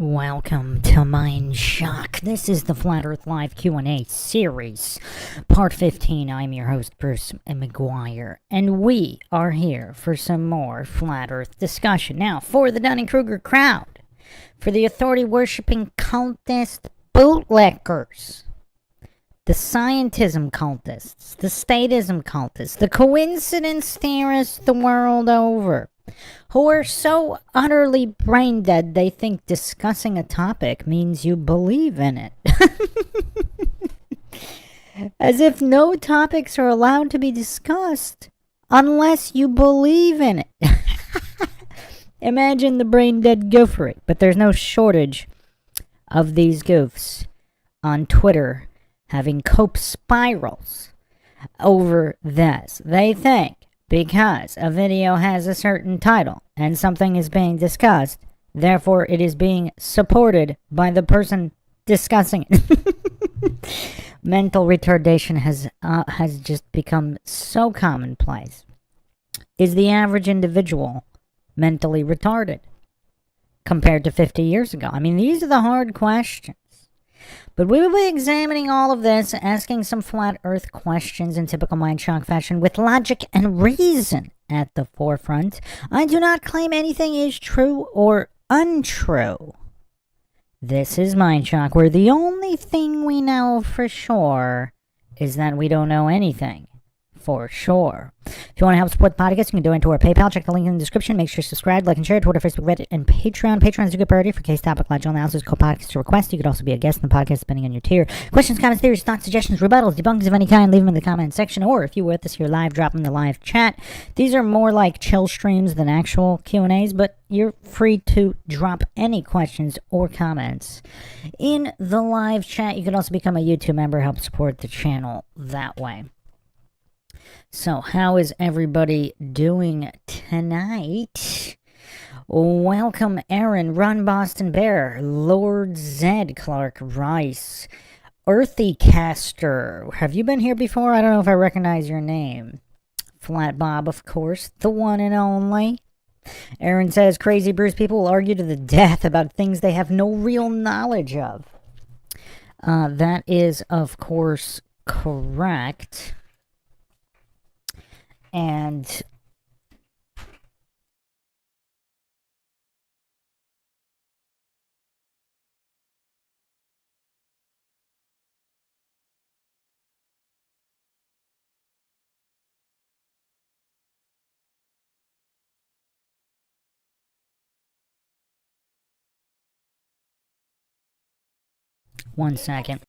Welcome to Mindshock. This is the Flat Earth Live Q&A series, part 15. I'm your host, Bruce McGuire, and we are here for some more Flat Earth discussion. Now, for the Dunning-Kruger crowd, for the authority-worshipping cultist bootlickers, the scientism cultists, the statism cultists, the coincidence theorists the world over, who are so utterly brain dead they think discussing a topic means you believe in it. As if no topics are allowed to be discussed unless you believe in it. Imagine the brain dead goofery, but there's no shortage of these goofs on Twitter having cope spirals over this. They think because a video has a certain title and something is being discussed, therefore it is being supported by the person discussing it. Mental retardation has just become so commonplace. Is the average individual mentally retarded compared to 50 years ago? I mean, these are the hard questions. But we will be examining all of this, asking some flat earth questions in typical Mindshock fashion with logic and reason at the forefront. I do not claim anything is true or untrue. This is Mindshock, where the only thing we know for sure is that we don't know anything for sure. If you want to help support the podcast, you can donate to our PayPal. Check the link in the description. Make sure you subscribe, like, and share. Twitter, Facebook, Reddit, and Patreon. Patreon is a good priority for case topic, logical analysis, co-podcast to request. You could also be a guest in the podcast depending on your tier. Questions, comments, theories, thoughts, suggestions, rebuttals, debunkings of any kind, leave them in the comment section. Or if you're with us here live, drop them in the live chat. These are more like chill streams than actual Q&As, but you're free to drop any questions or comments in the live chat. You could also become a YouTube member, help support the channel that way. So, how is everybody doing tonight? Welcome, Aaron, Run Boston Bear, Lord Zed, Clark Rice, Earthy Caster. Have you been here before? I don't know if I recognize your name. Flat Bob, of course, the one and only. Aaron says, crazy Bruce people will argue to the death about things they have no real knowledge of. That is, of course, correct. And one second.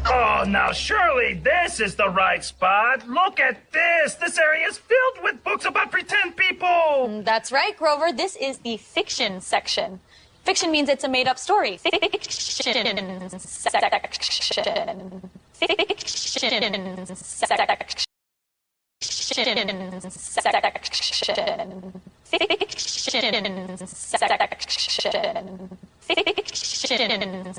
Oh, now surely this is the right spot. Look at this. This area is filled with books about pretend people. That's right, Grover. This is the fiction section. Fiction means it's a made-up story. Fiction section. Fiction section. Fiction section. Fiction section. section.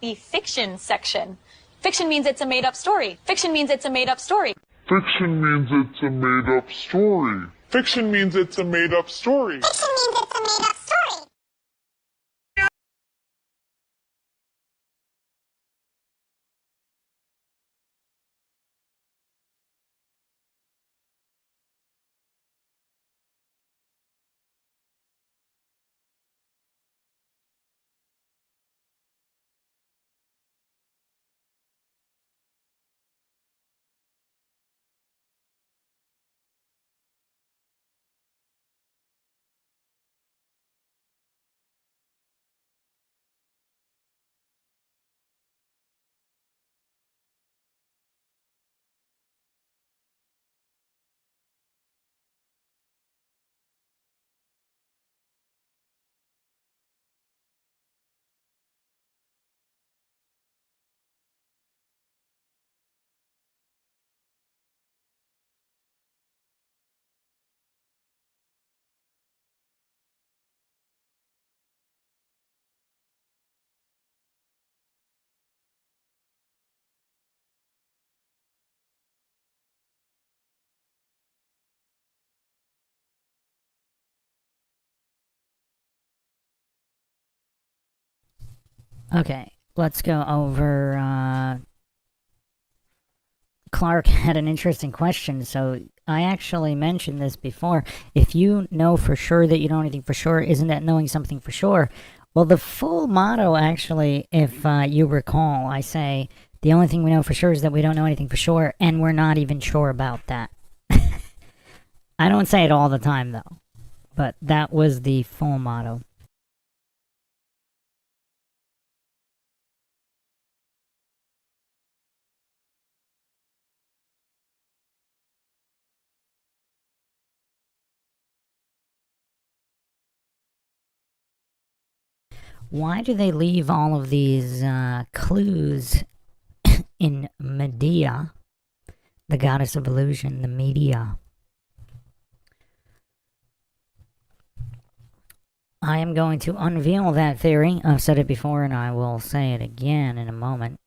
The fiction section. Fiction means it's a made-up story. Fiction means it's a made-up story. Fiction means it's a made-up story. Fiction means it's a made-up story. Okay, let's go over. Clark had an interesting question, so I actually mentioned this before. If you know for sure that you know anything for sure, isn't that knowing something for sure? Well, the full motto, actually, if you recall, I say the only thing we know for sure is that we don't know anything for sure, and we're not even sure about that. I don't say it all the time, though, but that was the full motto. Why do they leave all of these clues in Medea, the goddess of illusion, the media? I am going to unveil that theory. I've said it before and I will say it again in a moment.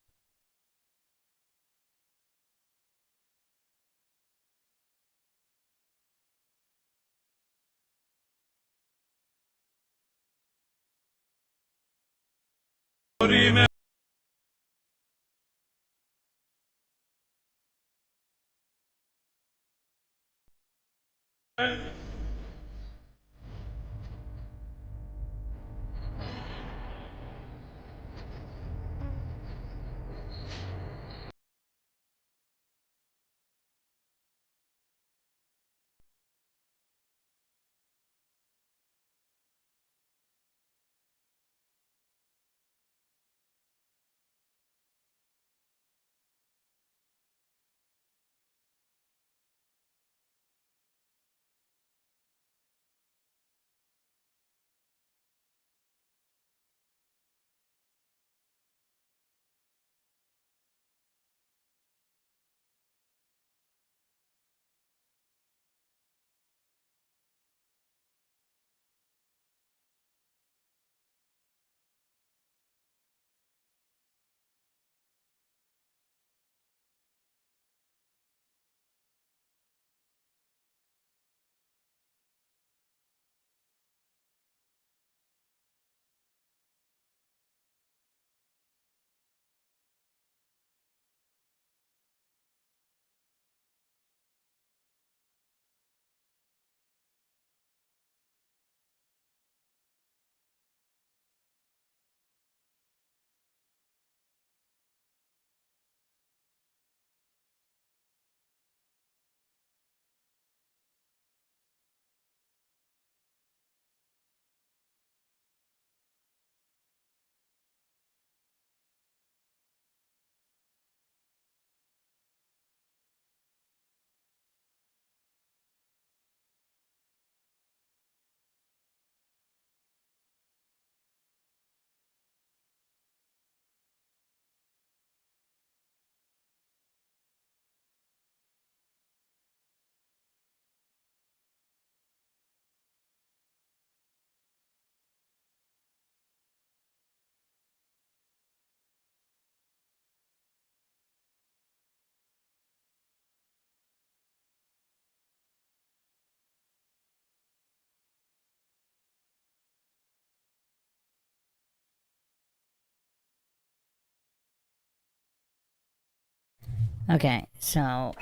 Okay, so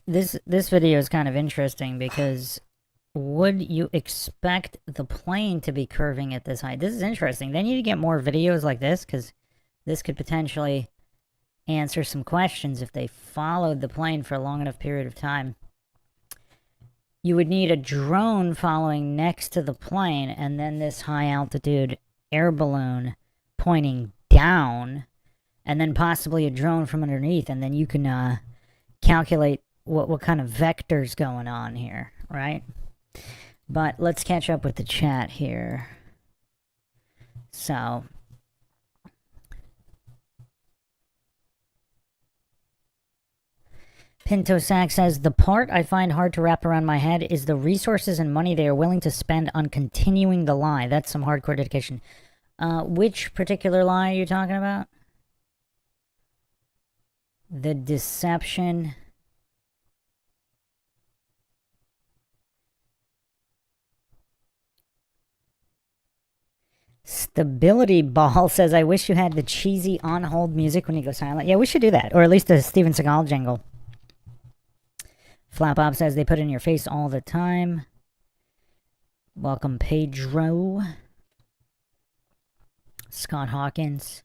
this video is kind of interesting because would you expect the plane to be curving at this height? This is interesting. They need to get more videos like this because this could potentially answer some questions if they followed the plane for a long enough period of time. You would need a drone following next to the plane and then this high altitude air balloon pointing down and then possibly a drone from underneath, and then you can calculate what kind of vector's going on here, right? But let's catch up with the chat here. So, Pinto Sack says, the part I find hard to wrap around my head is the resources and money they are willing to spend on continuing the lie. That's some hardcore dedication. Which particular lie are you talking about? The deception. Stability Ball says, I wish you had the cheesy on-hold music when you go silent. Yeah, we should do that. Or at least the Steven Seagal jingle. Flap Up says, they put it in your face all the time. Welcome, Pedro. Scott Hawkins.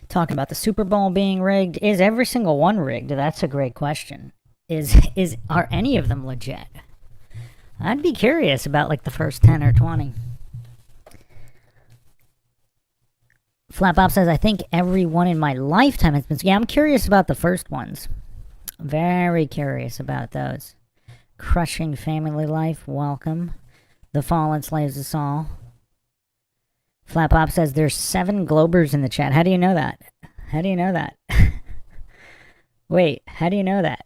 Talking about the Super Bowl being rigged. Is every single one rigged? That's a great question. Are any of them legit? I'd be curious about like the first 10 or 20. Flapop says, I think every one in my lifetime has been... Yeah, I'm curious about the first ones. Very curious about those. Crushing Family Life, welcome. The Fallen Slaves of Saul. Flapop says, there's 7 Globers in the chat. How do you know that? How do you know that? Wait, how do you know that?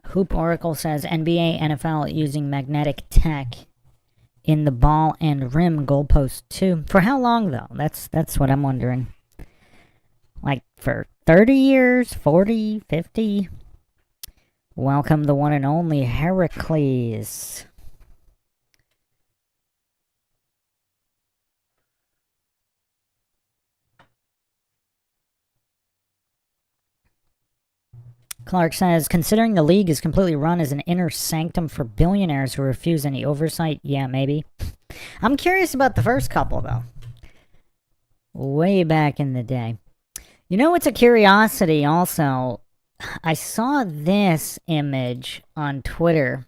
Hoop Oracle says, NBA, NFL using magnetic tech in the ball and rim goalpost too. For how long though? That's what I'm wondering. Like for 30 years, 40, 50? Welcome the one and only Heracles. Clark says, considering the league is completely run as an inner sanctum for billionaires who refuse any oversight, yeah, maybe. I'm curious about the first couple, though. Way back in the day. You know what's a curiosity also? I saw this image on Twitter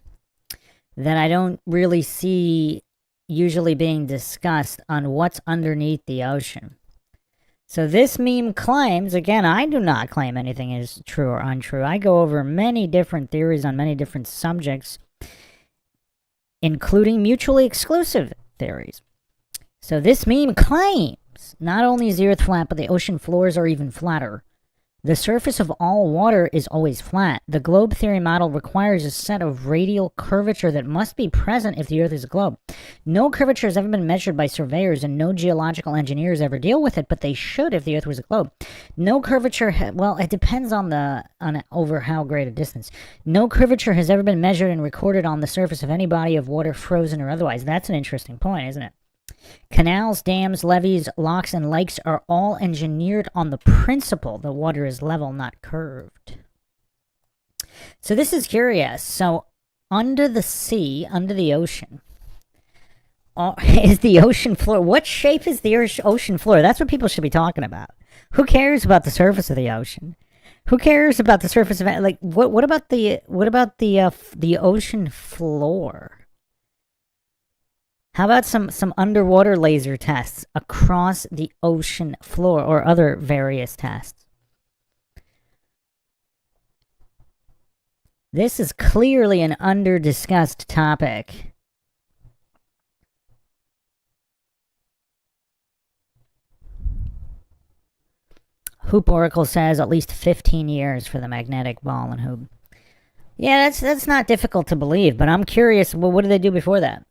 that I don't really see usually being discussed on what's underneath the ocean. So this meme claims, again, I do not claim anything is true or untrue. I go over many different theories on many different subjects, including mutually exclusive theories. So this meme claims not only is the earth flat, but the ocean floors are even flatter. The surface of all water is always flat. The globe theory model requires a set of radial curvature that must be present if the earth is a globe. No curvature has ever been measured by surveyors, and no geological engineers ever deal with it, but they should if the earth was a globe. No curvature, well, it depends on over how great a distance. No curvature has ever been measured and recorded on the surface of any body of water, frozen or otherwise. That's an interesting point, isn't it? Canals, dams, levees, locks, and lakes are all engineered on the principle that water is level, not curved. So this is curious. So under the sea, under the ocean, is the ocean floor. What shape is the ocean floor? That's what people should be talking about. Who cares about the surface of the ocean? Who cares about the surface of it? Like what about the ocean floor? How about some underwater laser tests across the ocean floor or other various tests? This is clearly an under-discussed topic. Hoop Oracle says at least 15 years for the magnetic ball and hoop. Yeah, that's not difficult to believe, but I'm curious, well, what did they do before that?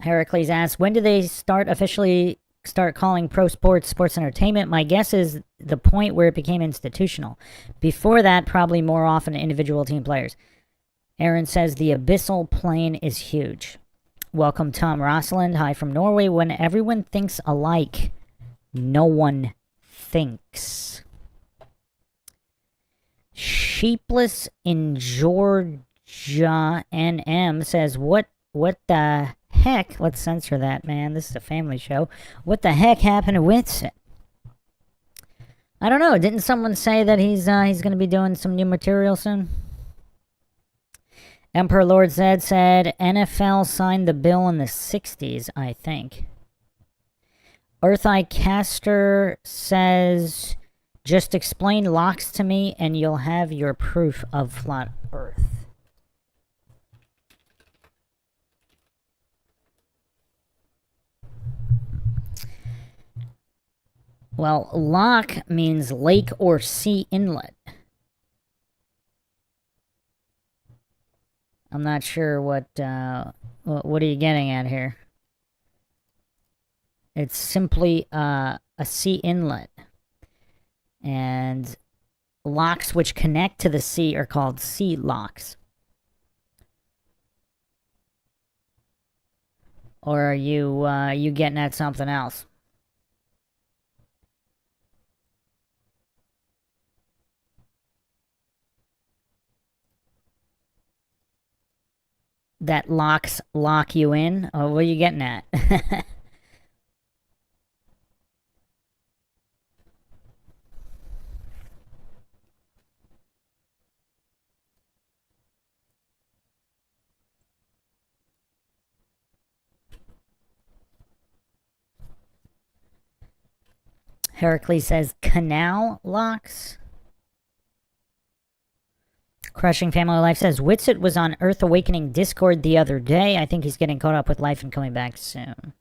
Heracles asks, when do they officially start calling pro sports entertainment? My guess is the point where it became institutional. Before that, probably more often individual team players. Aaron says the abyssal plane is huge. Welcome, Tom Rosalind. Hi from Norway. When everyone thinks alike, no one thinks. Sheepless in Georgia NM says, what the heck? Let's censor that, man. This is a family show. What the heck happened to Whitson? I don't know. Didn't someone say that he's going to be doing some new material soon? Emperor Lord Zed said NFL signed the bill in the 60s, I think. Earth Eye Caster says, just explain locks to me and you'll have your proof of flat Earth. Well, lock means lake or sea inlet. I'm not sure what are you getting at here? It's simply a sea inlet. And locks which connect to the sea are called sea locks. Or are you getting at something else? That locks lock you in? Oh, what are you getting at? Heracles says, canal locks? Crushing Family Life says, Whitsett was on Earth Awakening Discord the other day. I think he's getting caught up with life and coming back soon.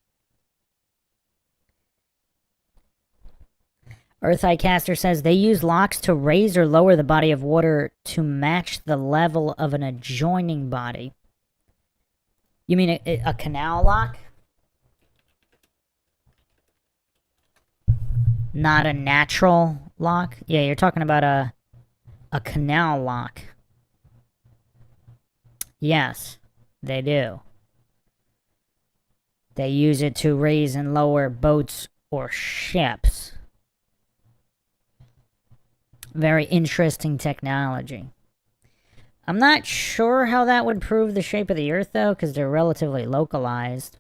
Earth Eye Caster says, they use locks to raise or lower the body of water to match the level of an adjoining body. You mean a canal lock? Not a natural lock? Yeah, you're talking about a canal lock. Yes, they do. They use it to raise and lower boats or ships. Very interesting technology. I'm not sure how that would prove the shape of the Earth, though, because they're relatively localized.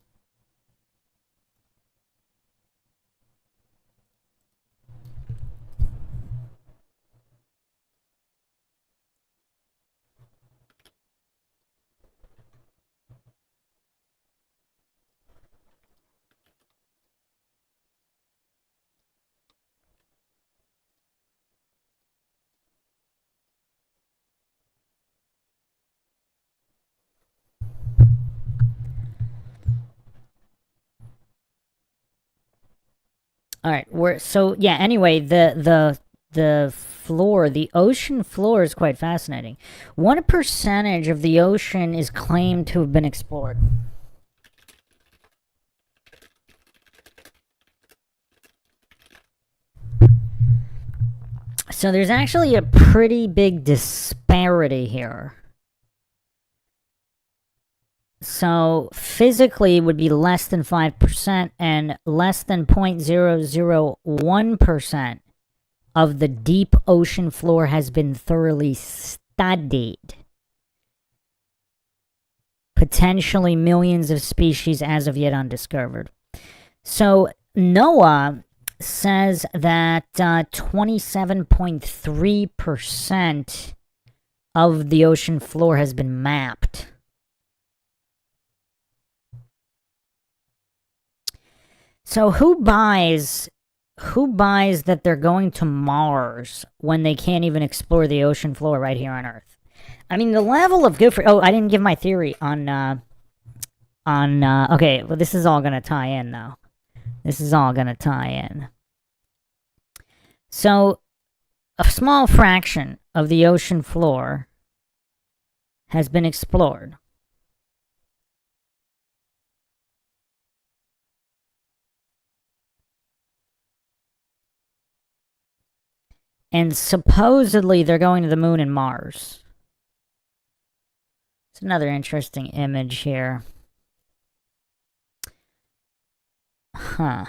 All right, anyway, the floor, the ocean floor is quite fascinating. What percentage of the ocean is claimed to have been explored? So there's actually a pretty big disparity here. So physically it would be less than 5% and less than 0.001% of the deep ocean floor has been thoroughly studied. Potentially millions of species as of yet undiscovered. So NOAA says that 27.3% of the ocean floor has been mapped. So who buys that they're going to Mars when they can't even explore the ocean floor right here on Earth? I mean, the level of good for... Oh, I didn't give my theory on okay, well, this is all going to tie in, though. This is all going to tie in. So, a small fraction of the ocean floor has been explored. And supposedly they're going to the moon and Mars. It's another interesting image here. Huh.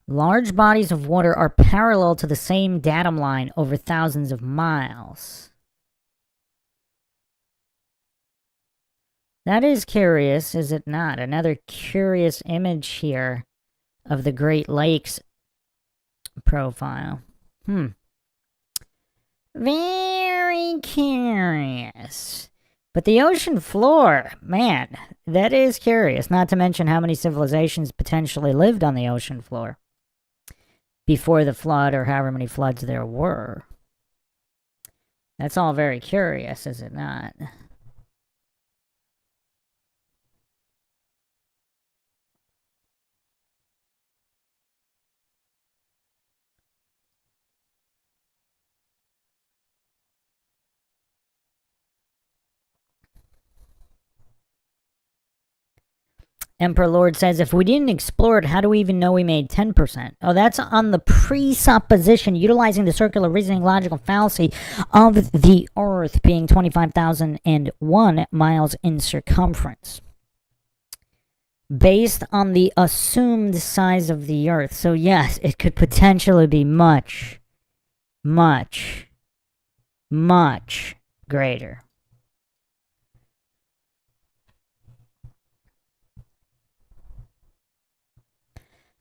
Large bodies of water are parallel to the same datum line over thousands of miles. That is curious, is it not? Another curious image here of the Great Lakes profile. Very curious. But the ocean floor, man, that is curious. Not to mention how many civilizations potentially lived on the ocean floor before the flood, or however many floods there were. That's all very curious, is it not? Emperor Lord says, if we didn't explore it, how do we even know we made 10%? Oh, that's on the presupposition, utilizing the circular reasoning logical fallacy of the Earth being 25,001 miles in circumference. Based on the assumed size of the Earth. So yes, it could potentially be much, much, much greater.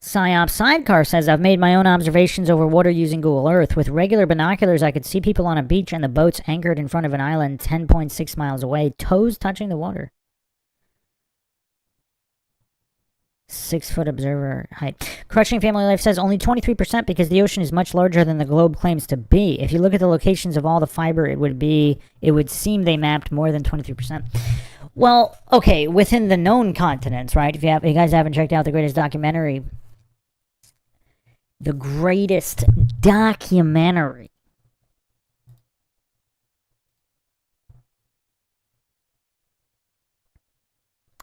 Psyop Sidecar says, I've made my own observations over water using Google Earth. With regular binoculars, I could see people on a beach and the boats anchored in front of an island 10.6 miles away, toes touching the water. 6-foot observer height. Crushing Family Life says, only 23% because the ocean is much larger than the globe claims to be. If you look at the locations of all the fiber, it would seem they mapped more than 23%. Well, okay, within the known continents, right? If you guys haven't checked out the greatest documentary,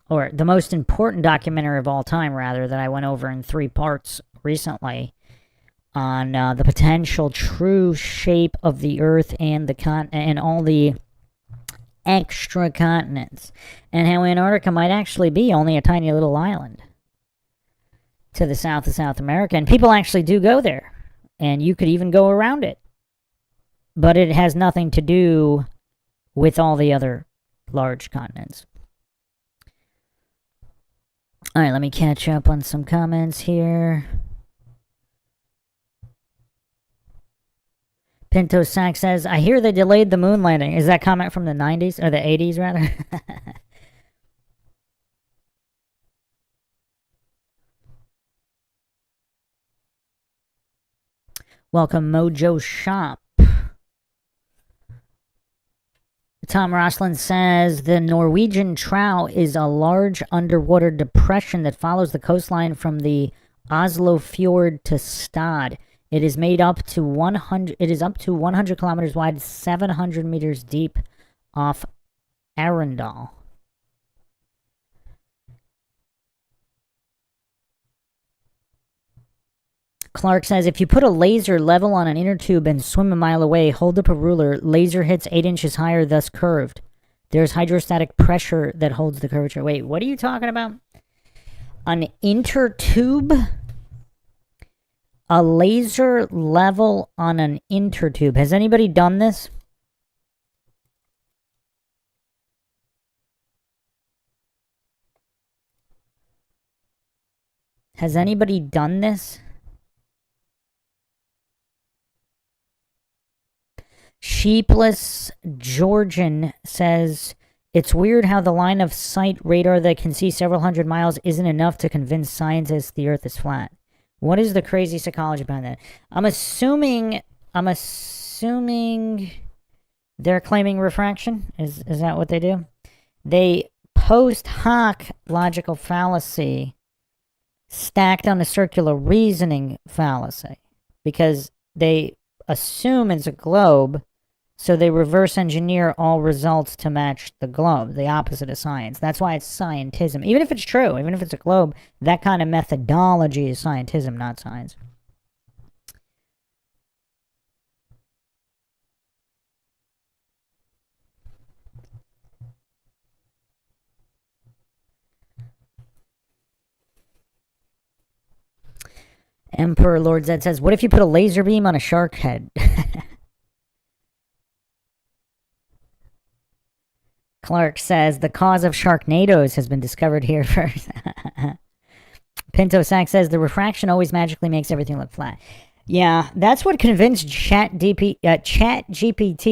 or the most important documentary of all time, rather, that I went over in 3 parts recently on the potential true shape of the Earth and and all the extra continents, and how Antarctica might actually be only a tiny little island to the south of South America, and people actually do go there, and you could even go around it, but it has nothing to do with all the other large continents. Alright, let me catch up on some comments here. Pinto Sack says, I hear they delayed the moon landing. Is that comment from the 90s? Or the 80s, rather? Welcome, Mojo Shop. Tom Roslin says, the Norwegian Trow is a large underwater depression that follows the coastline from the Oslo Fjord to Stad. It is up to 100 kilometers wide, 700 meters deep off Arendal. Clark says, if you put a laser level on an inner tube and swim a mile away, hold up a ruler, laser hits 8 inches higher, thus curved. There's hydrostatic pressure that holds the curvature. Wait, what are you talking about? An inter tube? A laser level on an inter tube. Has anybody done this? Has anybody done this? Sheepless Georgian says, it's weird how the line of sight radar that can see several hundred miles isn't enough to convince scientists the Earth is flat. What is the crazy psychology behind that? I'm assuming they're claiming refraction. Is that what they do? They post hoc logical fallacy stacked on a circular reasoning fallacy because they assume it's a globe, so they reverse engineer all results to match the globe, the opposite of science. That's why it's scientism. Even if it's true, even if it's a globe, that kind of methodology is scientism, not science. Emperor Lord Zed says, what if you put a laser beam on a shark head? Clark says, the cause of Sharknadoes has been discovered here first. Pinto Sack says, the refraction always magically makes everything look flat. Yeah, that's what convinced ChatGPT.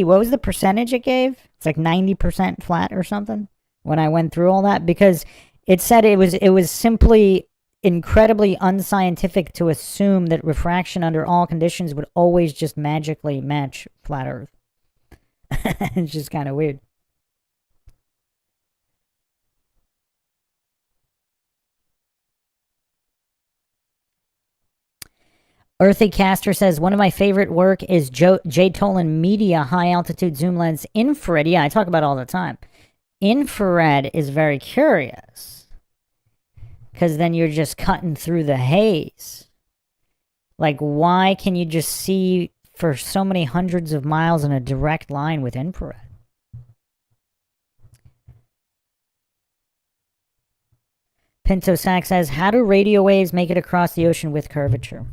What was the percentage it gave? It's like 90% flat or something when I went through all that, because it said it was simply incredibly unscientific to assume that refraction under all conditions would always just magically match flat Earth. It's just kind of weird. Earthy Caster says, one of my favorite work is J. Tolan Media high altitude zoom lens infrared. Yeah, I talk about it all the time. Infrared is very curious because then you're just cutting through the haze. Like, why can you just see for so many hundreds of miles in a direct line with infrared? Pinto Sack says, how do radio waves make it across the ocean with curvature?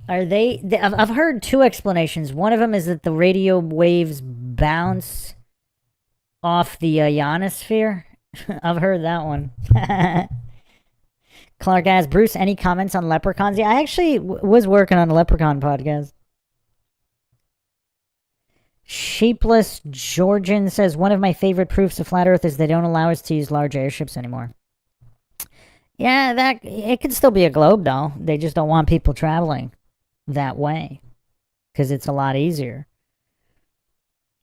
I've heard two explanations. One of them is that the radio waves bounce off the ionosphere. I've heard that one. Clark asks, Bruce, any comments on leprechauns? Yeah, I actually was working on a leprechaun podcast. Sheepless Georgian says, one of my favorite proofs of flat Earth is they don't allow us to use large airships anymore. Yeah, it could still be a globe, though. They just don't want people traveling that way because it's a lot easier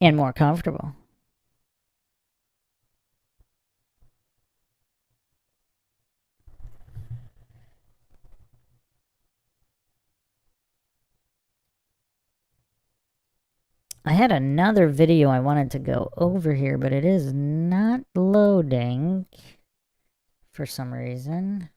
and more comfortable. I had another video I wanted to go over here, but it is not loading for some reason.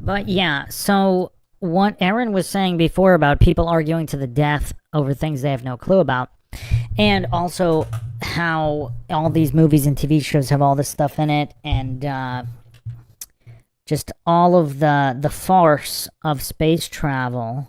But yeah, so what Aaron was saying before about people arguing to the death over things they have no clue about, and also how all these movies and TV shows have all this stuff in it, and just all of the farce of space travel.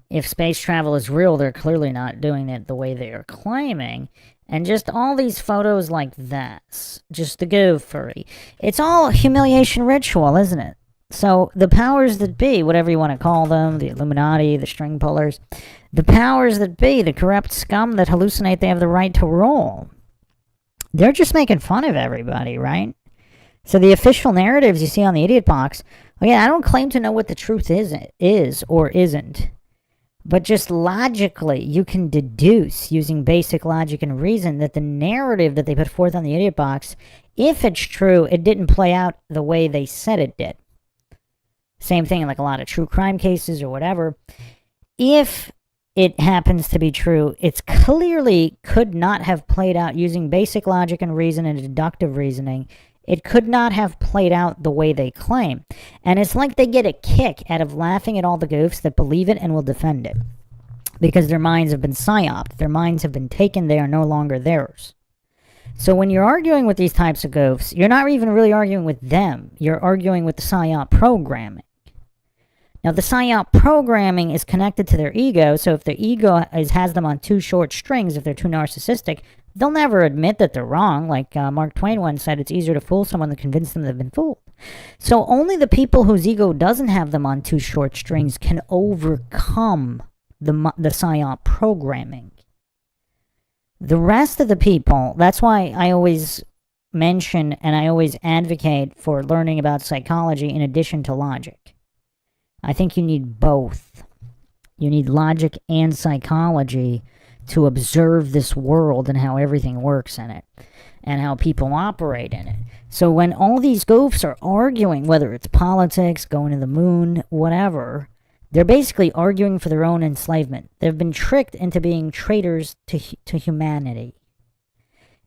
If space travel is real, they're clearly not doing it the way they are claiming. And just all these photos like this, just to go furry. It's all a humiliation ritual, isn't it? So the powers that be, whatever you want to call them, the Illuminati, the string pullers, the powers that be, the corrupt scum that hallucinate they have the right to rule, they're just making fun of everybody, right? So the official narratives you see on the Idiot Box, again, I don't claim to know what the truth is or isn't. But just logically, you can deduce, using basic logic and reason, that the narrative that they put forth on the Idiot Box, if it's true, it didn't play out the way they said it did. Same thing in like a lot of true crime cases or whatever. If it happens to be true, it's clearly could not have played out using basic logic and reason and deductive reasoning. It could not have played out the way they claim. And it's like they get a kick out of laughing at all the goofs that believe it and will defend it. Because their minds have been psyoped. Their minds have been taken. They are no longer theirs. So when you're arguing with these types of goofs, you're not even really arguing with them. You're arguing with the psyop programming. Now, the psyop programming is connected to their ego, so if their ego has them on too short strings, if they're too narcissistic, they'll never admit that they're wrong. Like Mark Twain once said, it's easier to fool someone than convince them they've been fooled. So only the people whose ego doesn't have them on too short strings can overcome the psyop programming. The rest of the people, that's why I always mention and I always advocate for learning about psychology in addition to logic. I think you need both. You need logic and psychology to observe this world and how everything works in it and how people operate in it. So when all these goofs are arguing, whether it's politics, going to the moon, whatever, they're basically arguing for their own enslavement. They've been tricked into being traitors to humanity.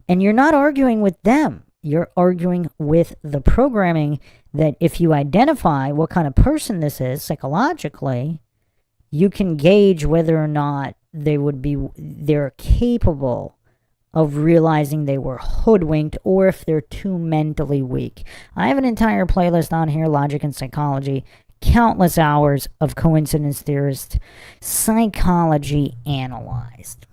And you're not arguing with them. You're arguing with the programming that if you identify what kind of person this is psychologically, you can gauge whether or not they're capable of realizing they were hoodwinked or if they're too mentally weak. I have an entire playlist on here, Logic and Psychology, countless hours of coincidence theorist psychology analyzed.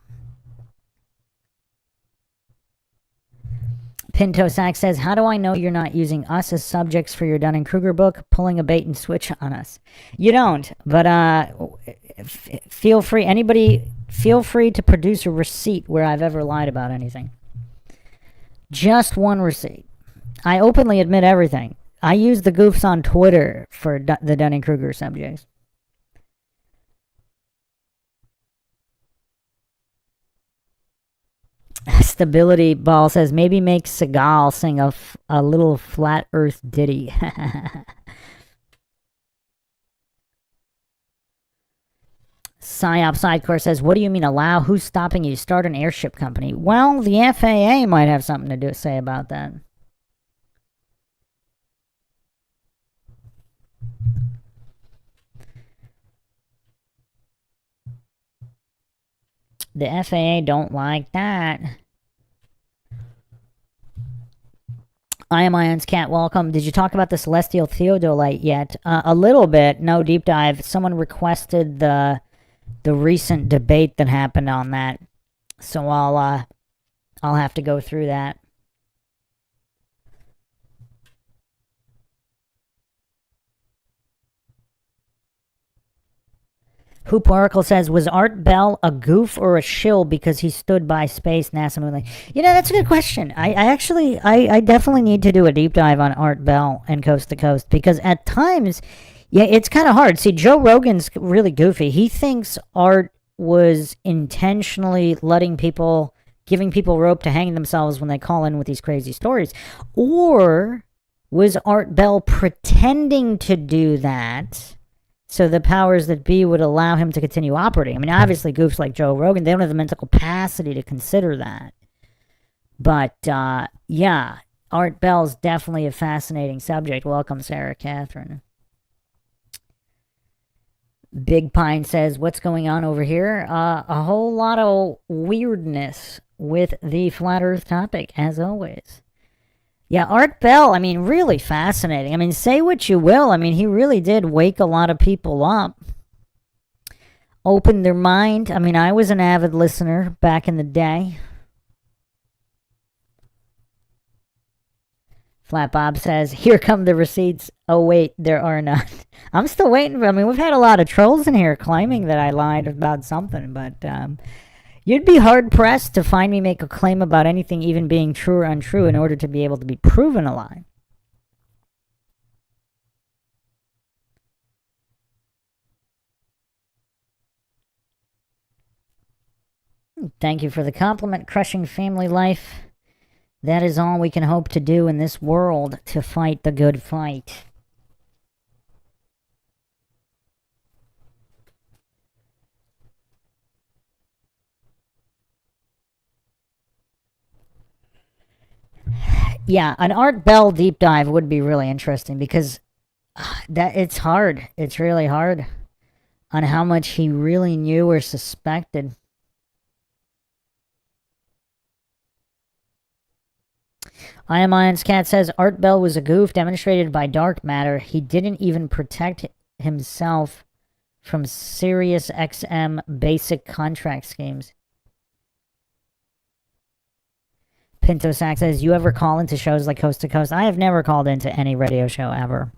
Pinto Sack says, how do I know you're not using us as subjects for your Dunning-Kruger book, pulling a bait and switch on us? You don't, but feel free to produce a receipt where I've ever lied about anything. Just one receipt. I openly admit everything. I use the goofs on Twitter for the Dunning-Kruger subjects. Stability Ball says, maybe make Seagal sing a little flat earth ditty. Psyop Sidecore says, what do you mean allow? Who's stopping you? Start an airship company. Well, the FAA might have something to say about that. The FAA don't like that. I am Ion's Cat, welcome. Did you talk about the celestial theodolite yet? A little bit, no deep dive. Someone requested the recent debate that happened on that, so I'll have to go through that. Hoop Oracle says, was Art Bell a goof or a shill because he stood by space, NASA, moonlight? You know, that's a good question. I definitely need to do a deep dive on Art Bell and Coast to Coast, because at times, yeah, it's kind of hard. See, Joe Rogan's really goofy. He thinks Art was intentionally giving people rope to hang themselves when they call in with these crazy stories. Or was Art Bell pretending to do that so the powers that be would allow him to continue operating? I mean, obviously, goofs like Joe Rogan, they don't have the mental capacity to consider that. But, yeah, Art Bell's definitely a fascinating subject. Welcome, Sarah Catherine. Big Pine says, what's going on over here? A whole lot of weirdness with the flat earth topic, as always. Yeah, Art Bell, I mean, really fascinating. I mean, say what you will. I mean, he really did wake a lot of people up. Opened their mind. I mean, I was an avid listener back in the day. Flat Bob says, here come the receipts. Oh, wait, there are none. I'm still waiting. I mean, we've had a lot of trolls in here claiming that I lied about something, but you'd be hard-pressed to find me make a claim about anything even being true or untrue in order to be able to be proven a lie. Thank you for the compliment. Crushing family life. That is all we can hope to do in this world to fight the good fight. Yeah, an Art Bell deep dive would be really interesting, because that it's hard. It's really hard on how much he really knew or suspected. I Am Ion's Cat says, Art Bell was a goof demonstrated by dark matter. He didn't even protect himself from Sirius XM basic contract schemes. Pinto Sack says, you ever call into shows like Coast to Coast? I have never called into any radio show ever.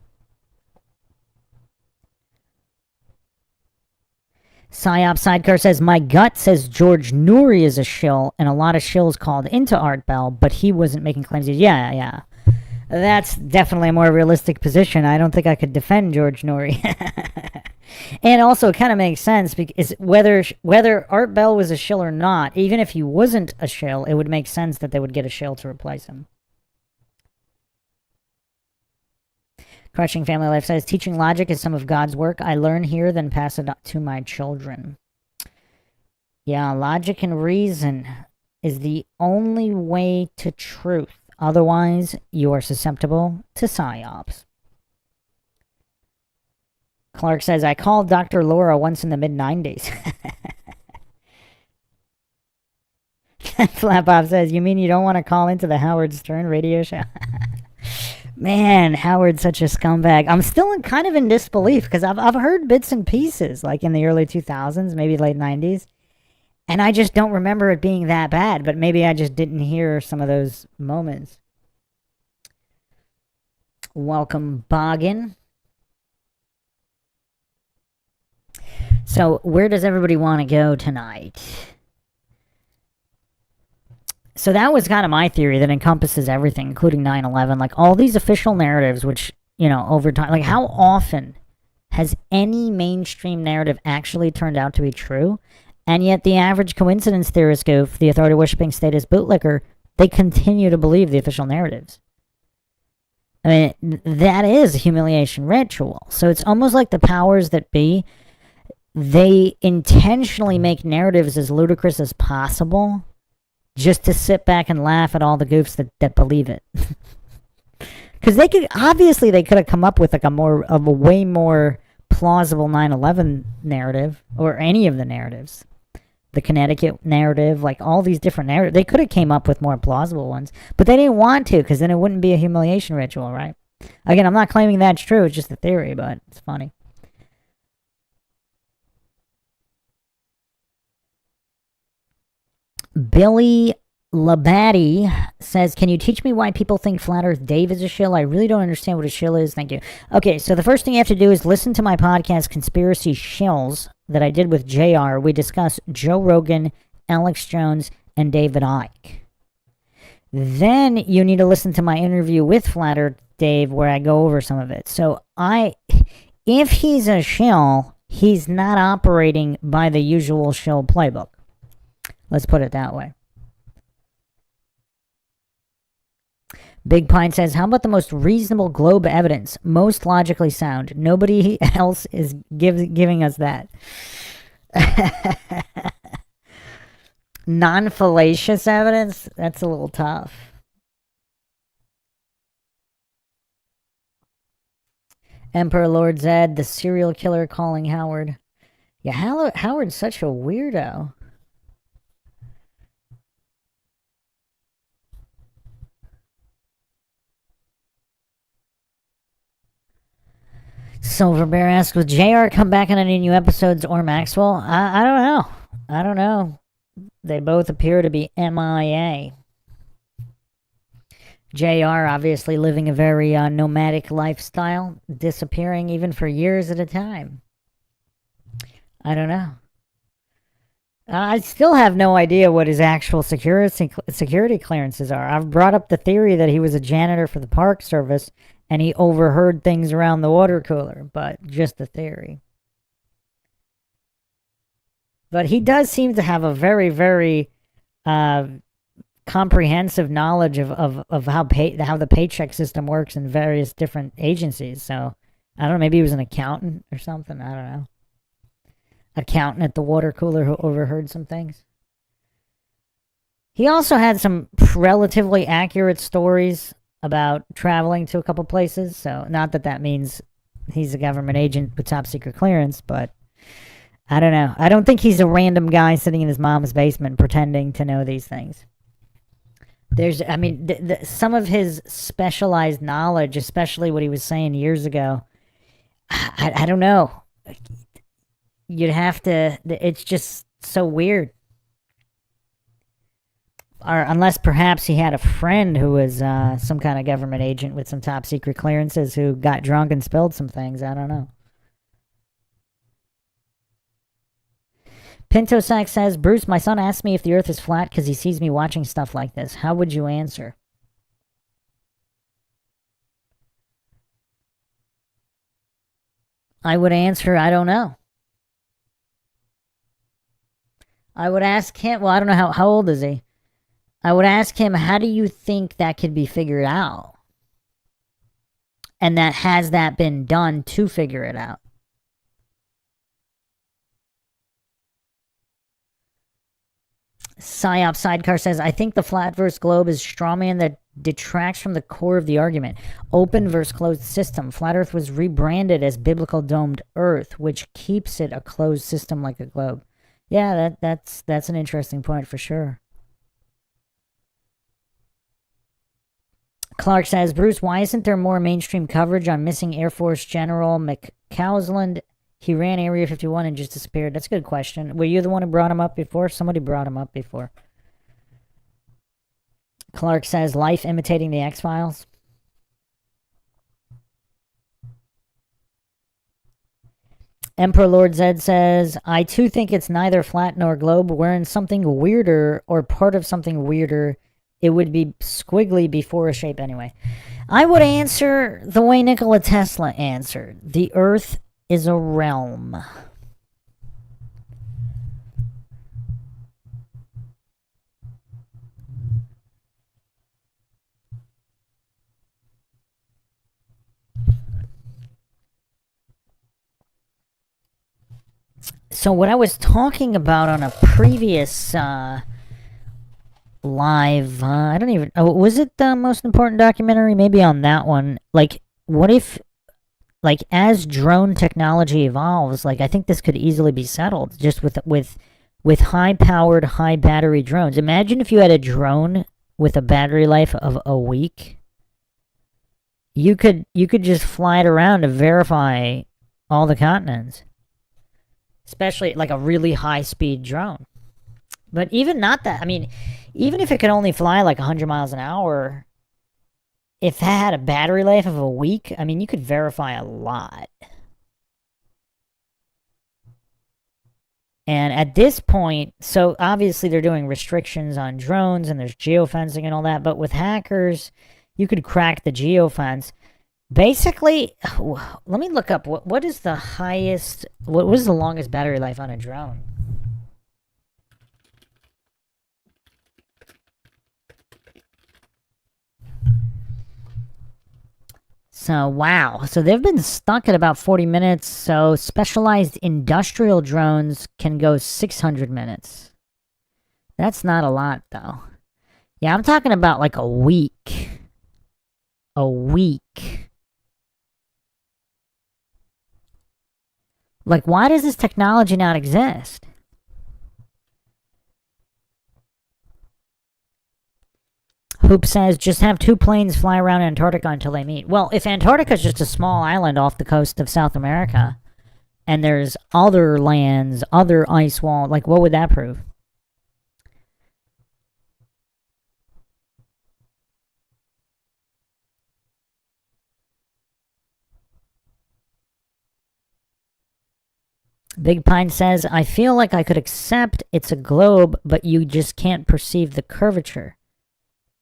Psyop Sidecar says, my gut says George Noory is a shill, and a lot of shills called into Art Bell, but he wasn't making claims. Yeah. That's definitely a more realistic position. I don't think I could defend George Noory. And also, it kind of makes sense, because whether Art Bell was a shill or not, even if he wasn't a shill, it would make sense that they would get a shill to replace him. Crushing Family Life says, teaching logic is some of God's work. I learn here, then pass it to my children. Yeah, logic and reason is the only way to truth. Otherwise, you are susceptible to psyops. Clark says, I called Dr. Laura once in the mid-90s. Flap Bob says, you mean you don't want to call into the Howard Stern radio show? Man, Howard's such a scumbag. I'm still kind of in disbelief, because I've heard bits and pieces, like in the early 2000s, maybe late 90s, and I just don't remember it being that bad, but maybe I just didn't hear some of those moments. Welcome, Boggin. So, where does everybody want to go tonight? So that was kind of my theory that encompasses everything, including 9/11. Like, all these official narratives, which, over time, like, how often has any mainstream narrative actually turned out to be true? And yet the average coincidence theorist goof, the authority-worshipping statist bootlicker, they continue to believe the official narratives. I mean, that is a humiliation ritual. So it's almost like the powers that be, they intentionally make narratives as ludicrous as possible just to sit back and laugh at all the goofs that believe it. Because they could have come up with like a way more plausible 9/11 narrative, or any of the narratives. The Connecticut narrative, like all these different narratives. They could have came up with more plausible ones, but they didn't want to, because then it wouldn't be a humiliation ritual, right? Again, I'm not claiming that's true, it's just a theory, but it's funny. Billy Labadie says, can you teach me why people think Flat Earth Dave is a shill? I really don't understand what a shill is. Thank you. Okay, so the first thing you have to do is listen to my podcast, Conspiracy Shills, that I did with JR. We discuss Joe Rogan, Alex Jones, and David Icke. Then you need to listen to my interview with Flat Earth Dave, where I go over some of it. So if he's a shill, he's not operating by the usual shill playbook. Let's put it that way. Big Pine says, how about the most reasonable globe evidence? Most logically sound. Nobody else is giving us that. Non-fallacious evidence? That's a little tough. Emperor Lord Zed, the serial killer calling Howard. Yeah, Howard's such a weirdo. Silver Bear asks, will JR come back on any new episodes, or Maxwell? I don't know. I don't know. They both appear to be MIA. JR obviously living a very nomadic lifestyle, disappearing even for years at a time. I don't know. I still have no idea what his actual security clearances are. I've brought up the theory that he was a janitor for the Park Service and he overheard things around the water cooler, but just the theory. But he does seem to have a very, very comprehensive knowledge of how the paycheck system works in various different agencies. So, I don't know, maybe he was an accountant or something. I don't know. Accountant at the water cooler who overheard some things. He also had some relatively accurate stories about traveling to a couple places. So, not that means he's a government agent with top secret clearance, but I don't know. I don't think he's a random guy sitting in his mom's basement pretending to know these things. Some of his specialized knowledge, especially what he was saying years ago, I don't know. You'd have to, it's just so weird. Or unless perhaps he had a friend who was some kind of government agent with some top secret clearances who got drunk and spilled some things. I don't know. Pinto Sack says, Bruce, my son asked me if the earth is flat because he sees me watching stuff like this. How would you answer? I would answer, I don't know. I would ask him, well, I don't know how old is he? I would ask him, how do you think that could be figured out? And has that been done to figure it out? Psyop Sidecar says, I think the flat versus globe is strawman that detracts from the core of the argument. Open versus closed system. Flat Earth was rebranded as biblical domed Earth, which keeps it a closed system like a globe. Yeah, that's an interesting point for sure. Clark says, Bruce, why isn't there more mainstream coverage on missing Air Force General McCausland? He ran Area 51 and just disappeared. That's a good question. Were you the one who brought him up before? Somebody brought him up before. Clark says, life imitating the X-Files. Emperor Lord Zed says, I too think it's neither flat nor globe. We're in something weirder or part of something weirder. It would be squiggly before a shape anyway. I would answer the way Nikola Tesla answered. The Earth is a realm. So what I was talking about on a previous live, I don't even, oh, was it the most important documentary? Maybe on that one. Like, what if, like, as drone technology evolves, like, I think this could easily be settled just with high-powered, high-battery drones. Imagine if you had a drone with a battery life of a week. You could just fly it around to verify all the continents. Especially like a really high-speed drone. But even not that, I mean, even if it could only fly like 100 miles an hour, if it had a battery life of a week, I mean, you could verify a lot. And at this point, so obviously they're doing restrictions on drones and there's geofencing and all that, but with hackers, you could crack the geofence. Basically, let me look up what is the highest, what was the longest battery life on a drone? So, wow. So they've been stuck at about 40 minutes. So specialized industrial drones can go 600 minutes. That's not a lot, though. Yeah, I'm talking about like a week. A week. Like, why does this technology not exist? Hoop says, just have 2 planes fly around Antarctica until they meet. Well, if Antarctica is just a small island off the coast of South America, and there's other lands, other ice wall, like, what would that prove? Big Pine says, I feel like I could accept it's a globe, but you just can't perceive the curvature.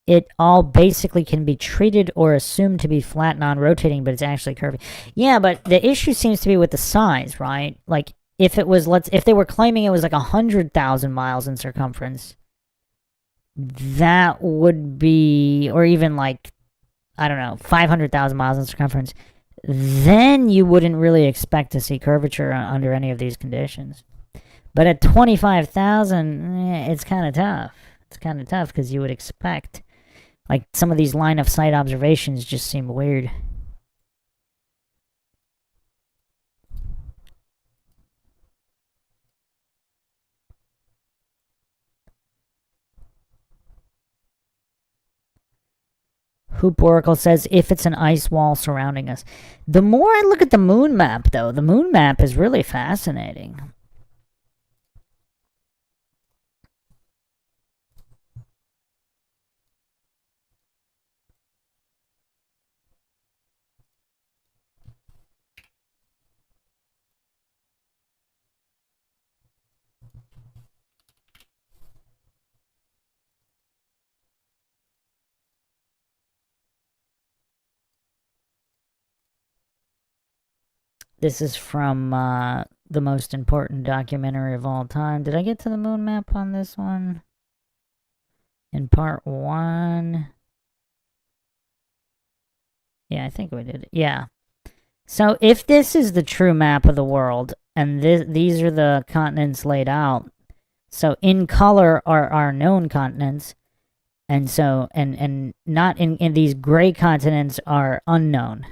It all basically can be treated or assumed to be flat, non-rotating, but it's actually curving. Yeah, but the issue seems to be with the size, right? Like, if it was, if they were claiming it was like 100,000 miles in circumference, that would be, or even like, I don't know, 500,000 miles in circumference, then you wouldn't really expect to see curvature under any of these conditions. But at 25,000, it's kind of tough. It's kind of tough because you would expect, like, some of these line of sight observations just seem weird. Hoop Oracle says, if it's an ice wall surrounding us. The more I look at the moon map, though, the moon map is really fascinating. This is from the most important documentary of all time. Did I get to the moon map on this one? In part 1? Yeah, I think we did. Yeah. So if this is the true map of the world, and these are the continents laid out, so in color are our known continents, and so and not in these gray continents are unknown.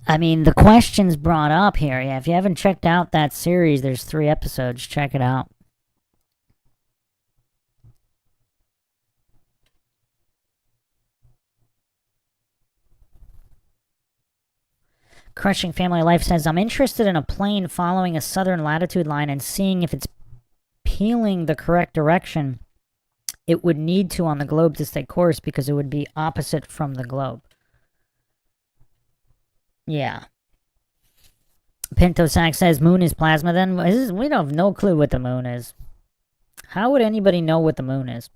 I mean, the questions brought up here. Yeah, if you haven't checked out that series, there's 3 episodes. Check it out. Crushing Family Life says, I'm interested in a plane following a southern latitude line and seeing if it's peeling the correct direction it would need to on the globe to stay course, because it would be opposite from the globe. Yeah. Pinto Sack says, moon is plasma then? We don't have no clue what the moon is. How would anybody know what the moon is?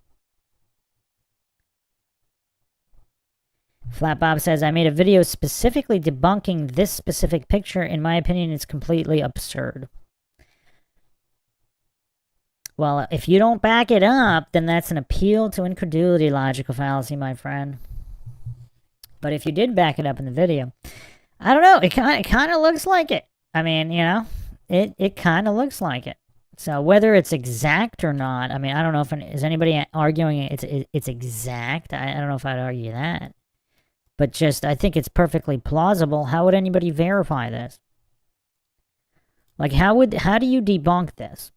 Flat Bob says, I made a video specifically debunking this specific picture. In my opinion, it's completely absurd. Well, if you don't back it up, then that's an appeal to incredulity logical fallacy, my friend. But if you did back it up in the video, I don't know, it kind of looks like it. I mean, you know, it kind of looks like it. So whether it's exact or not, I mean, I don't know if is anybody arguing it's exact. I don't know if I'd argue that. But just, I think it's perfectly plausible. How would anybody verify this? Like, how do you debunk this?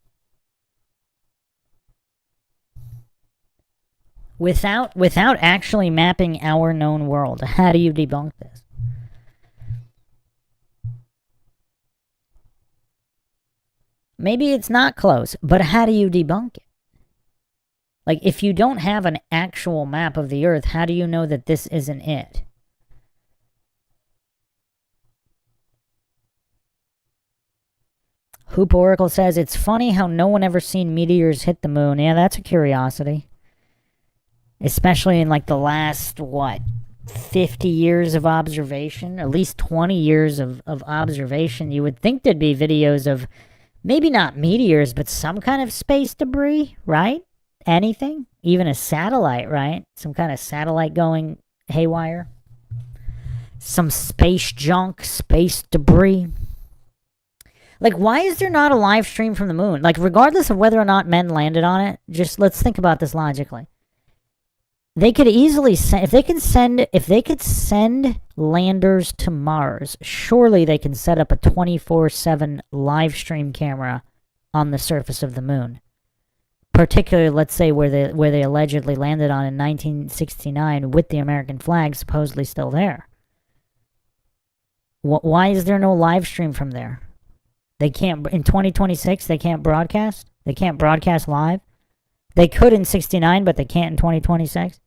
Without actually mapping our known world, how do you debunk this? Maybe it's not close, but how do you debunk it? Like, if you don't have an actual map of the Earth, how do you know that this isn't it? Hoop Oracle says, it's funny how no one ever seen meteors hit the moon. Yeah, that's a curiosity. Especially in like the last, 50 years of observation? At least 20 years of observation. You would think there'd be videos of maybe not meteors, but some kind of space debris, right? Anything? Even a satellite, right? Some kind of satellite going haywire. Some space junk, space debris. Like, why is there not a live stream from the moon? Like, regardless of whether or not men landed on it, just let's think about this logically. They could easily send, if they could send landers to Mars, surely they can set up a 24/7 live stream camera on the surface of the moon. Particularly, let's say where they allegedly landed on in 1969 with the American flag supposedly still there. Why is there no live stream from there? They can't, in 2026, they can't broadcast? They can't broadcast live? They could in 69, but they can't in 2026?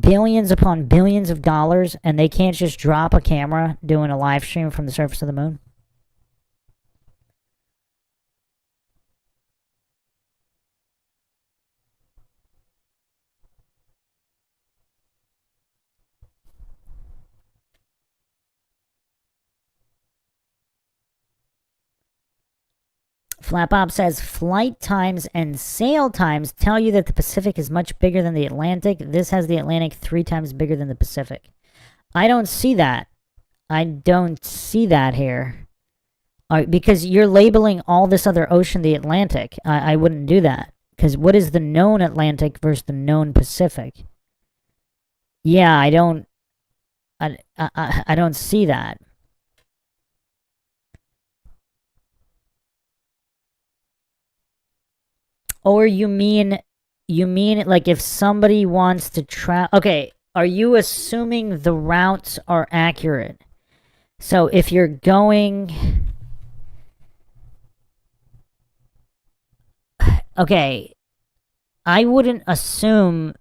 Billions upon billions of dollars, and they can't just drop a camera doing a live stream from the surface of the moon? Flat Bob says, flight times and sail times tell you that the Pacific is much bigger than the Atlantic. This has the Atlantic 3 times bigger than the Pacific. I don't see that. I don't see that here. Because you're labeling all this other ocean the Atlantic. I wouldn't do that. Because what is the known Atlantic versus the known Pacific? Yeah, I don't see that. Or you mean like if somebody wants to travel... Okay, are you assuming the routes are accurate? So if you're going... Okay, I wouldn't assume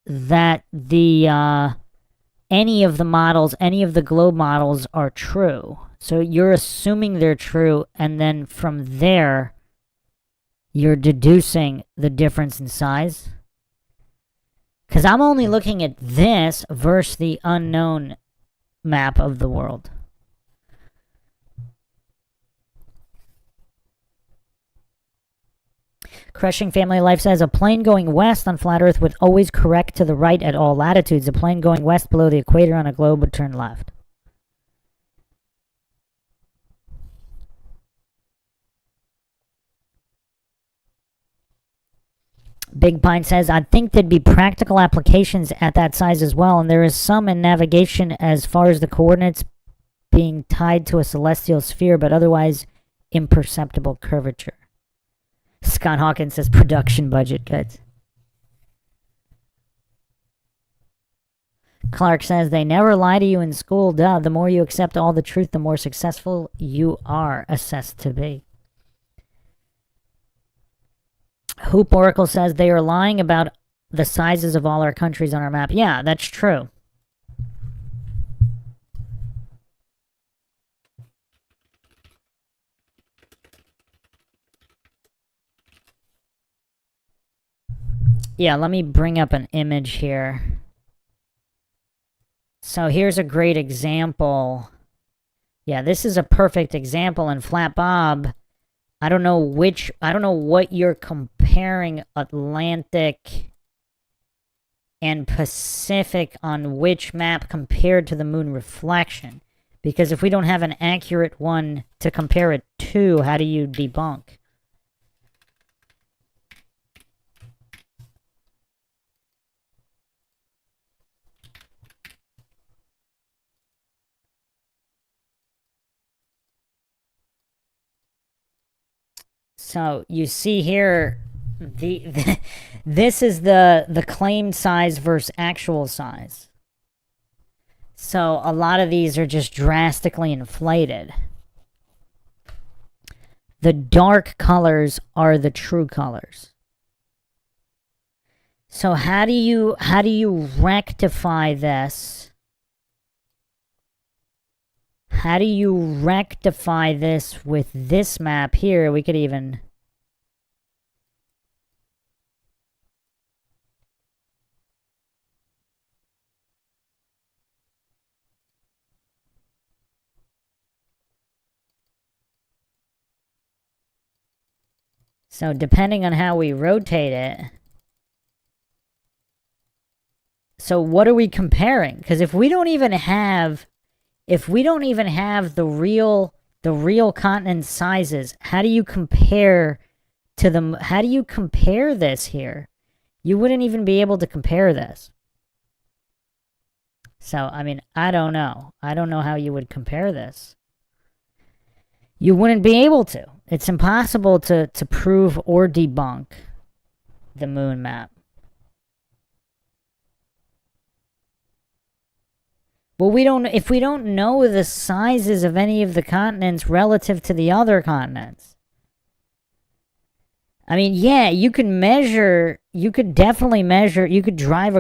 that any of the models, any of the globe models are true. So you're assuming they're true, and then from there... You're deducing the difference in size? Because I'm only looking at this versus the unknown map of the world. Crushing Family Life says, a plane going west on flat Earth would always correct to the right at all latitudes. A plane going west below the equator on a globe would turn left. Big Pine says, I think there'd be practical applications at that size as well, and there is some in navigation as far as the coordinates being tied to a celestial sphere, but otherwise imperceptible curvature. Scott Hawkins says production budget cuts. Clark says, they never lie to you in school, duh. The more you accept all the truth, the more successful you are assessed to be. Hoop Oracle says, they are lying about the sizes of all our countries on our map. Yeah, that's true. Yeah, let me bring up an image here. So here's a great example. Yeah, this is a perfect example. And Flat Bob, I don't know what you're comparing Atlantic and Pacific on which map compared to the moon reflection. Because if we don't have an accurate one to compare it to, how do you debunk? So you see here, this is the claimed size versus actual size. So a lot of these are just drastically inflated. The dark colors are the true colors. So how do you rectify this? How do you rectify this with this map here? We could even... So depending on how we rotate it... So what are we comparing? Because if we don't even have the real continent sizes, how do you compare to them? How do you compare this here? You wouldn't even be able to compare this. So, I mean, I don't know. I don't know how you would compare this. You wouldn't be able to. It's impossible to prove or debunk the moon map. Well, if we don't know the sizes of any of the continents relative to the other continents. I mean, yeah, you could definitely measure, you could drive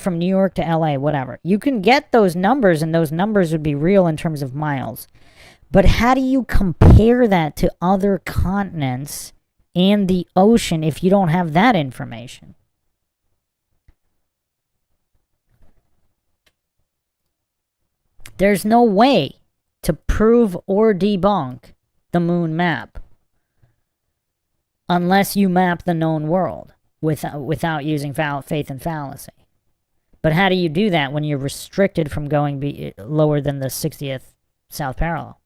from New York to LA, whatever. You can get those numbers, and those numbers would be real in terms of miles. But how do you compare that to other continents and the ocean if you don't have that information? There's no way to prove or debunk the moon map unless you map the known world without using faith and fallacy. But how do you do that when you're restricted from going lower than the 60th south parallel?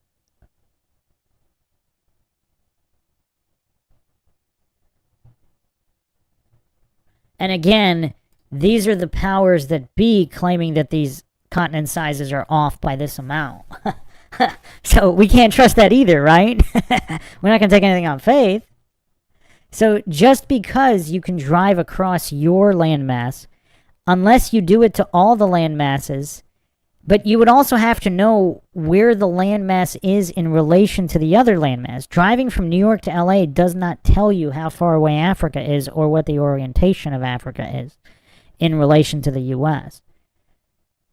And again, these are the powers that be claiming that these continent sizes are off by this amount. So we can't trust that either, right? We're not going to take anything on faith. So just because you can drive across your landmass, unless you do it to all the land masses, but you would also have to know where the landmass is in relation to the other landmass. Driving from New York to LA does not tell you how far away Africa is or what the orientation of Africa is in relation to the U.S.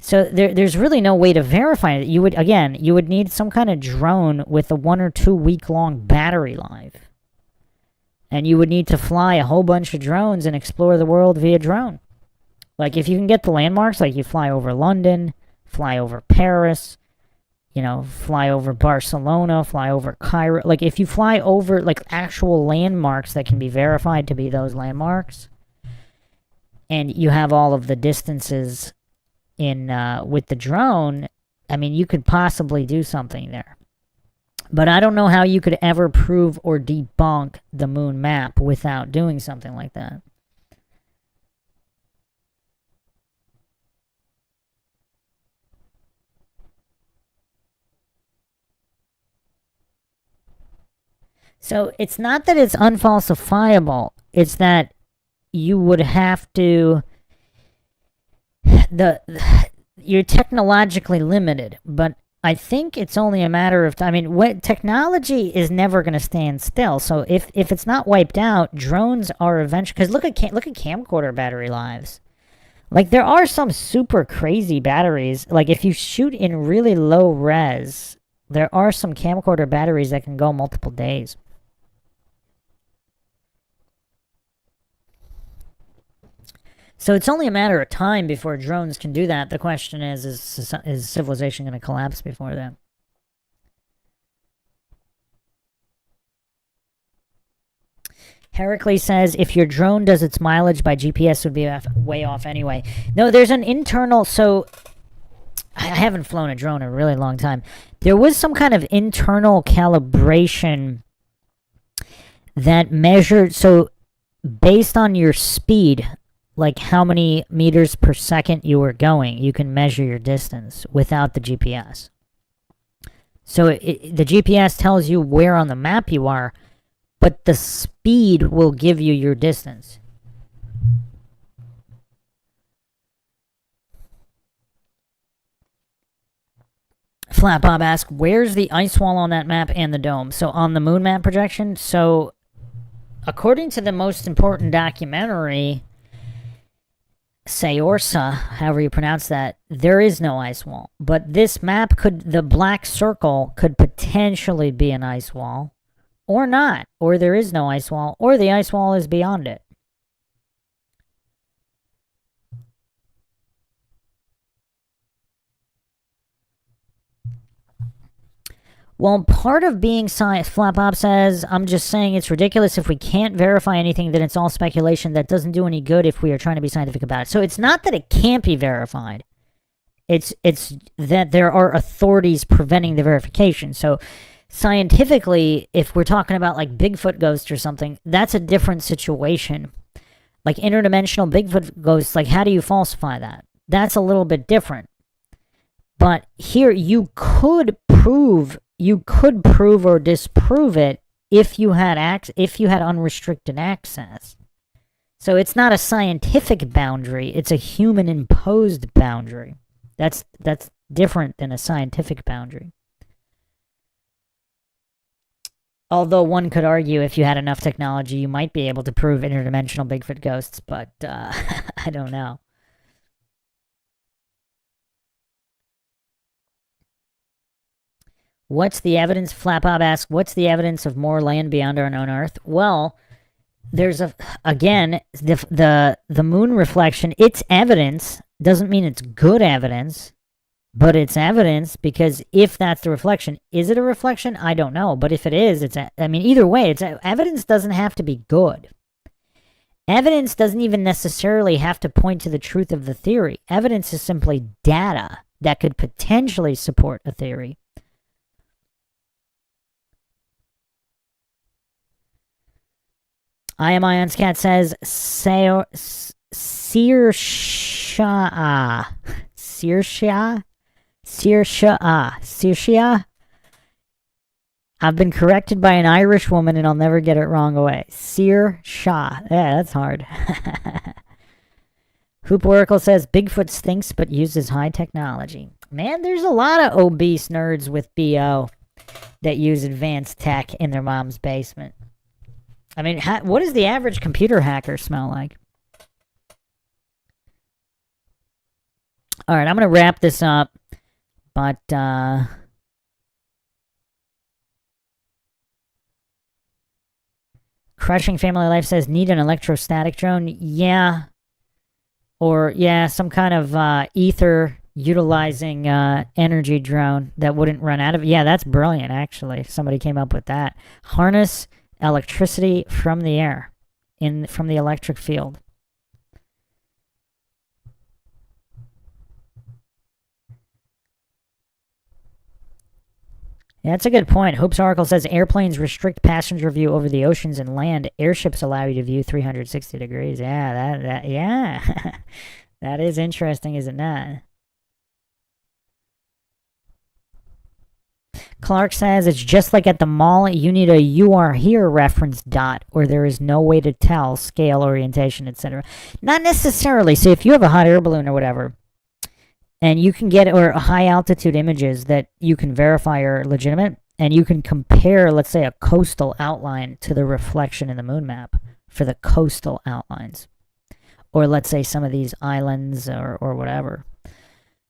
So there's really no way to verify it. You would need some kind of drone with a 1 or 2 week long battery life. And you would need to fly a whole bunch of drones and explore the world via drone. Like, if you can get the landmarks, like you fly over London, fly over Paris, you know, fly over Barcelona, fly over Cairo. Like, if you fly over, like, actual landmarks that can be verified to be those landmarks, and you have all of the distances in with the drone, I mean, you could possibly do something there. But I don't know how you could ever prove or debunk the moon map without doing something like that. So it's not that it's unfalsifiable, it's that you would have to you're technologically limited, but I think it's only a matter of time. I mean, what technology is never going to stand still. So if it's not wiped out, drones are eventually, because look at camcorder battery lives. Like, there are some super crazy batteries. Like, if you shoot in really low res, there are some camcorder batteries that can go multiple days. So it's only a matter of time before drones can do that. The question is civilization going to collapse before that? Heracles says, if your drone does its mileage by GPS, it would be way off anyway. No, there's an internal... So, I haven't flown a drone in a really long time. There was some kind of internal calibration that measured... So, based on your speed... like how many meters per second you were going, you can measure your distance without the GPS. So the GPS tells you where on the map you are, but the speed will give you your distance. Flat Bob asks, where's the ice wall on that map and the dome? So on the moon map projection, so according to the most important documentary... Sayorsa, however you pronounce that, there is no ice wall. But this map the black circle could potentially be an ice wall, or not, or there is no ice wall, or the ice wall is beyond it. Well, part of being science, Flap Bob says, I'm just saying it's ridiculous if we can't verify anything, then it's all speculation. That doesn't do any good if we are trying to be scientific about it. So it's not that it can't be verified. It's that there are authorities preventing the verification. So scientifically, if we're talking about like Bigfoot ghost or something, that's a different situation. Like interdimensional Bigfoot ghosts, like how do you falsify that? That's a little bit different. But here you could prove or disprove it if you had unrestricted access. So it's not a scientific boundary, it's a human imposed boundary. That's different than a scientific boundary. Although one could argue if you had enough technology, you might be able to prove interdimensional Bigfoot ghosts, but I don't know. What's the evidence? Flap Bob asks, what's the evidence of more land beyond our known Earth? Well, there's the moon reflection. It's evidence. Doesn't mean it's good evidence, but it's evidence, because if that's the reflection, is it a reflection? I don't know. But if it is, either way, evidence doesn't have to be good. Evidence doesn't even necessarily have to point to the truth of the theory. Evidence is simply data that could potentially support a theory. I Am Ion's Cat says, Saoirse. I've been corrected by an Irish woman and I'll never get it wrong away. Saoirse. Yeah, that's hard. Hoop Oracle says, Bigfoot stinks but uses high technology. Man, there's a lot of obese nerds with BO that use advanced tech in their mom's basement. I mean, what does the average computer hacker smell like? All right, I'm going to wrap this up, but Crushing Family Life says, need an electrostatic drone? Yeah. Or, yeah, some kind of ether utilizing energy drone that wouldn't run out of. Yeah, that's brilliant, actually. Somebody came up with that. Harness electricity from the air, from the electric field. Yeah, that's a good point. Hope's Oracle says airplanes restrict passenger view over the oceans and land. Airships allow you to view 360 degrees. Yeah, yeah. That is interesting, is it not? Clark says it's just like at the mall. You need a "you are here" reference dot, or there is no way to tell scale, orientation, etc. Not necessarily. So if you have a hot air balloon or whatever, and you can get or high altitude images that you can verify are legitimate, and you can compare, let's say, a coastal outline to the reflection in the moon map for the coastal outlines, or let's say some of these islands or whatever.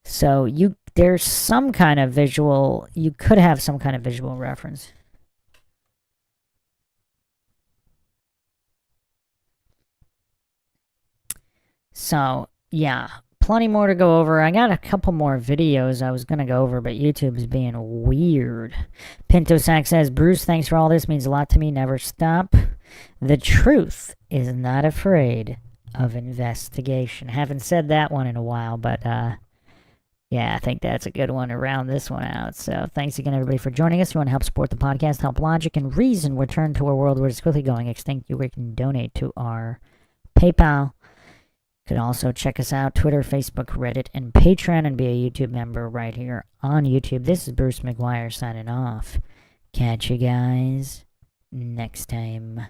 So there's some kind of visual, you could have some kind of visual reference. So, yeah, plenty more to go over. I got a couple more videos I was going to go over, but YouTube's being weird. Pinto Sack says, Bruce, thanks for all this. Means a lot to me. Never stop. The truth is not afraid of investigation. Haven't said that one in a while, but yeah, I think that's a good one to round this one out. So thanks again, everybody, for joining us. If you want to help support the podcast, help logic and reason return to a world where it's quickly going extinct, you can donate to our PayPal. You can also check us out, Twitter, Facebook, Reddit, and Patreon, and be a YouTube member right here on YouTube. This is Bruce McGuire signing off. Catch you guys next time.